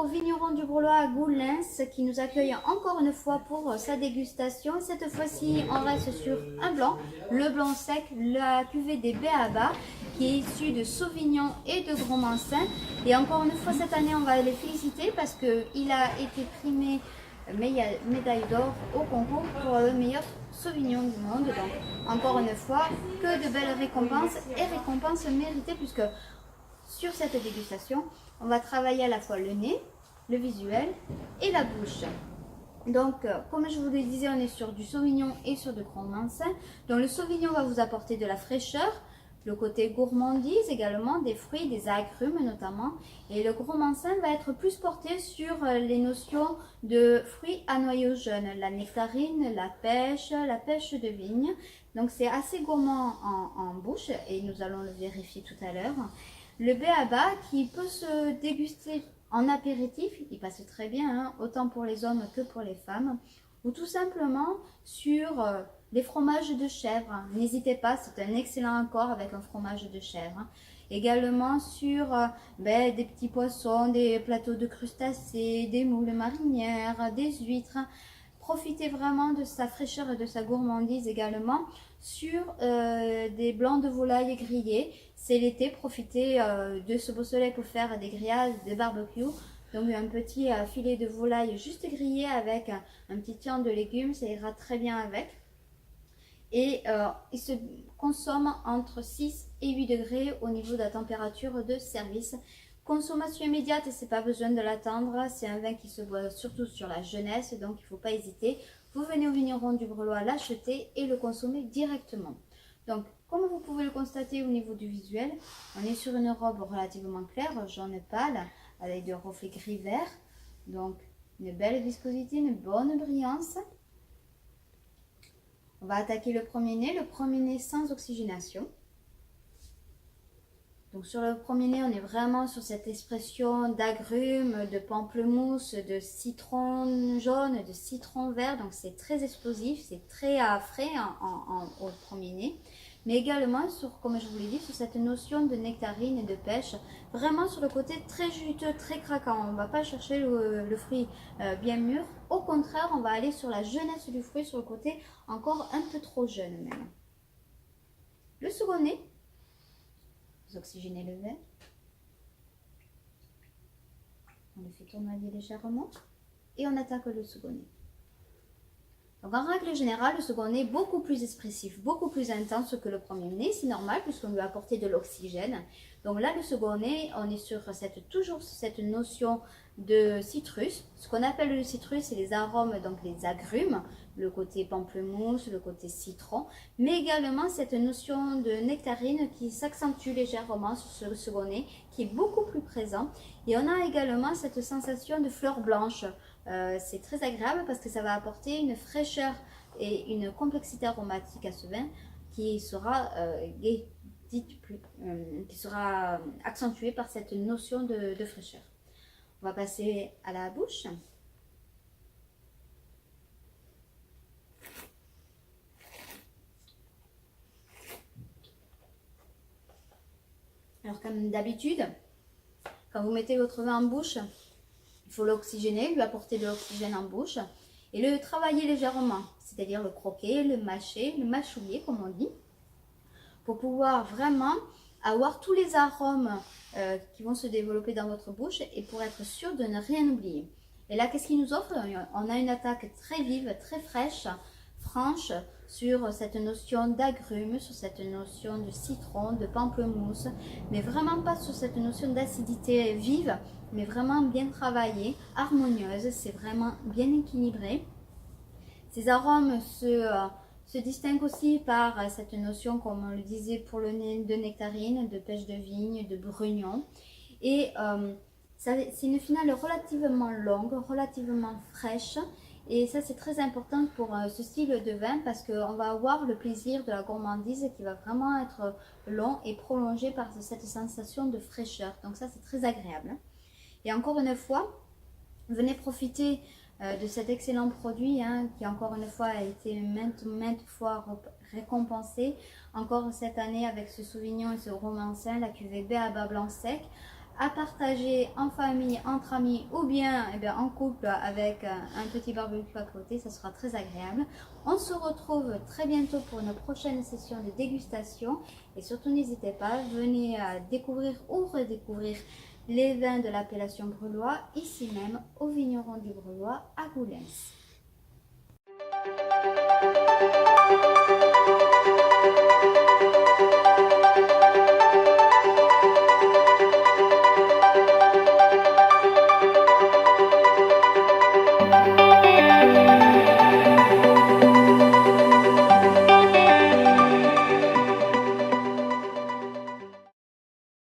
au vigneron du Brelois à Goulins qui nous accueille encore une fois pour sa dégustation. Cette fois-ci, on reste sur un blanc, le blanc sec, la cuvée des Béaba qui est issue de Sauvignon et de Gros Mansin. Et encore une fois, cette année, on va les féliciter parce qu'il a été primé médaille d'or au concours pour le meilleur Sauvignon du monde. Donc, encore une fois, que de belles récompenses et récompenses méritées puisque sur cette dégustation, on va travailler à la fois le nez, le visuel et la bouche. Donc, comme je vous le disais, on est sur du Sauvignon et sur du Gros Mansin. Donc, le Sauvignon va vous apporter de la fraîcheur, le côté gourmandise également, des fruits, des agrumes notamment. Et le Gros Mansin va être plus porté sur les notions de fruits à noyaux jeunes, la nectarine, la pêche de vigne. Donc, c'est assez gourmand en bouche et nous allons le vérifier tout à l'heure. Le Béaba qui peut se déguster en apéritif, il passe très bien, hein, autant pour les hommes que pour les femmes, ou tout simplement sur les fromages de chèvre. N'hésitez pas, c'est un excellent accord avec un fromage de chèvre. Également sur des petits poissons, des plateaux de crustacés, des moules marinières, des huîtres. Profitez vraiment de sa fraîcheur et de sa gourmandise également sur des blancs de volaille grillés. C'est l'été, profitez de ce beau soleil pour faire des grillades, des barbecues. Donc un petit filet de volaille juste grillé avec un petit tian de légumes, ça ira très bien avec. Et il se consomme entre 6 et 8 degrés au niveau de la température de service. Consommation immédiate, c'est pas besoin de l'attendre, c'est un vin qui se boit surtout sur la jeunesse, donc il ne faut pas hésiter. Vous venez au vigneron du Brelois l'acheter et le consommer directement. Donc, comme vous pouvez le constater au niveau du visuel, on est sur une robe relativement claire, jaune pâle, avec des reflets gris-vert. Donc, une belle viscosité, une bonne brillance. On va attaquer le premier nez sans oxygénation. Donc sur le premier nez, on est vraiment sur cette expression d'agrumes, de pamplemousse, de citron jaune, de citron vert. Donc c'est très explosif, c'est très frais au premier nez. Mais également, comme je vous l'ai dit, sur cette notion de nectarine et de pêche, vraiment sur le côté très juteux, très craquant. On ne va pas chercher le fruit bien mûr. Au contraire, on va aller sur la jeunesse du fruit, sur le côté encore un peu trop jeune même. Le second nez. Vous oxygénez le verre. On le fait tournoyer légèrement. Et on attaque le second nez. Donc en règle générale, le second nez est beaucoup plus expressif, beaucoup plus intense que le premier nez. C'est normal puisqu'on lui a apporté de l'oxygène. Donc là, le second nez, on est sur toujours cette notion de citrus. Ce qu'on appelle le citrus, c'est les arômes, donc les agrumes, le côté pamplemousse, le côté citron, mais également cette notion de nectarine qui s'accentue légèrement sur le second nez, qui est beaucoup plus présent. Et on a également cette sensation de fleurs blanches. C'est très agréable parce que ça va apporter une fraîcheur et une complexité aromatique à ce vin qui sera qui sera accentuée par cette notion de fraîcheur. On va passer à la bouche. Alors comme d'habitude, quand vous mettez votre vin en bouche, il faut l'oxygéner, lui apporter de l'oxygène en bouche et le travailler légèrement, c'est-à-dire le croquer, le mâcher, le mâchouiller comme on dit, pour pouvoir vraiment avoir tous les arômes qui vont se développer dans votre bouche et pour être sûr de ne rien oublier. Et là, qu'est-ce qu'il nous offre? On a une attaque très vive, très fraîche, franche, sur cette notion d'agrumes, sur cette notion de citron, de pamplemousse, mais vraiment pas sur cette notion d'acidité vive, mais vraiment bien travaillée, harmonieuse, c'est vraiment bien équilibré. Ces arômes se distinguent aussi par cette notion, comme on le disait pour le nez, de nectarine, de pêche de vigne, de brugnon. Et c'est une finale relativement longue, relativement fraîche. Et ça, c'est très important pour ce style de vin parce qu'on va avoir le plaisir de la gourmandise qui va vraiment être long et prolongé par cette sensation de fraîcheur. Donc ça, c'est très agréable. Et encore une fois, venez profiter de cet excellent produit qui encore une fois a été maintes fois récompensé. Encore cette année avec ce Sauvignon et ce Gros Mansin, la cuvée Béaba blanc sec, à partager en famille, entre amis ou bien, en couple avec un petit barbecue à côté, ça sera très agréable. On se retrouve très bientôt pour une prochaine session de dégustation et surtout n'hésitez pas, venez découvrir ou redécouvrir les vins de l'appellation Brulois ici même au vigneron du Brulois à Goulens.